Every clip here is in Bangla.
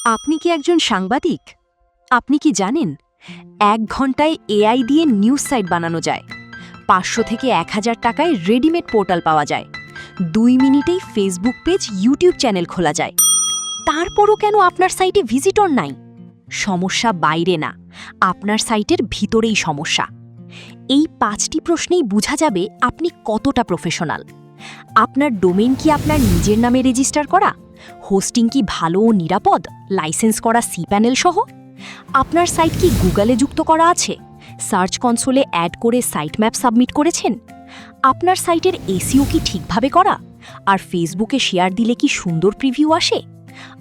আপনি কি একজন সাংবাদিক? আপনি কি জানেন ১ ঘন্টায় এআই দিয়ে নিউজ সাইট বানানো যায়? ৫০০ থেকে ১,০০০ টাকায় রেডিমেড পোর্টাল পাওয়া যায়। ২ মিনিটেই ফেসবুক পেজ, ইউটিউব চ্যানেল খোলা যায়। তারপরও কেন আপনার সাইটে ভিজিটর নাই? সমস্যা বাইরে না, আপনার সাইটের ভিতরেই সমস্যা। এই ৫টি প্রশ্নেই বোঝা যাবে আপনি কতটা প্রফেশনাল। আপনার ডোমেইন কি আপনার নিজের নামে রেজিস্টার করা? হোস্টিং কি ভালো ও নিরাপদ, লাইসেন্স করা সি প্যানেল সহ? আপনার সাইট কি গুগলে যুক্ত করা আছে? সার্চ কনসোলে অ্যাড করে সাইট ম্যাপ সাবমিট করেছেন? আপনার সাইটের এসইও কি ঠিকভাবে করা? আর ফেসবুকে শেয়ার দিলে কি সুন্দর প্রিভিউ আসে?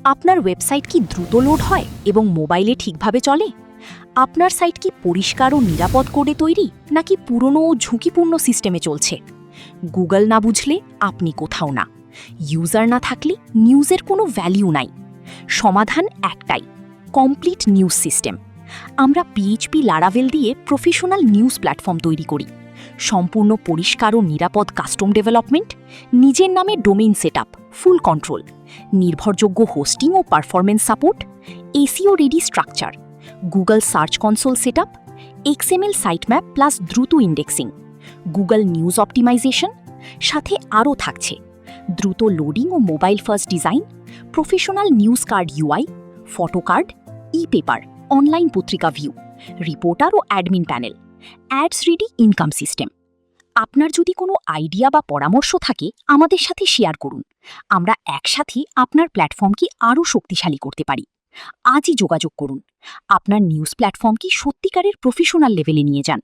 আপনার ওয়েবসাইট কি দ্রুত লোড হয় এবং মোবাইলে ঠিকভাবে চলে? আপনার সাইট কি পরিষ্কার ও নিরাপদ কোডে তৈরি, নাকি পুরনো ও ঝুঁকিপূর্ণ সিস্টেমে চলছে? গুগল না বুঝলে আপনি কোথাও না। ইউজার না থাকলে নিউজের কোনো ভ্যালিউ নাই। সমাধান একটাই, কমপ্লিট নিউজ সিস্টেম। আমরা পিএইচপি লারাভেল দিয়ে প্রফেশনাল নিউজ প্ল্যাটফর্ম তৈরি করি। সম্পূর্ণ পরিষ্কার ও নিরাপদ কাস্টম ডেভেলপমেন্ট, নিজের নামে ডোমেইন সেটআপ, ফুল কন্ট্রোল, নির্ভরযোগ্য হোস্টিং ও performance support, SEO ready structure, Google search console setup, XML sitemap plus দ্রুত ইন্ডেক্সিং, গুগল নিউজ অপটিমাইজেশন, সাথে আরও থাকছে দ্রুত লোডিং ও mobile first design, professional news card UI, photo card, e paper, online পত্রিকা ভিউ, রিপোর্টার ও admin panel, ads ready income system. আপনার যদি কোনো আইডিয়া বা পরামর্শ থাকে আমাদের সাথে শেয়ার করুন। আমরা একসাথে আপনার প্ল্যাটফর্মকে আরও শক্তিশালী করতে পারি। আজই যোগাযোগ করুন। আপনার নিউজ প্ল্যাটফর্মকে সত্যিকারের প্রফেশনাল লেভেলে নিয়ে যান।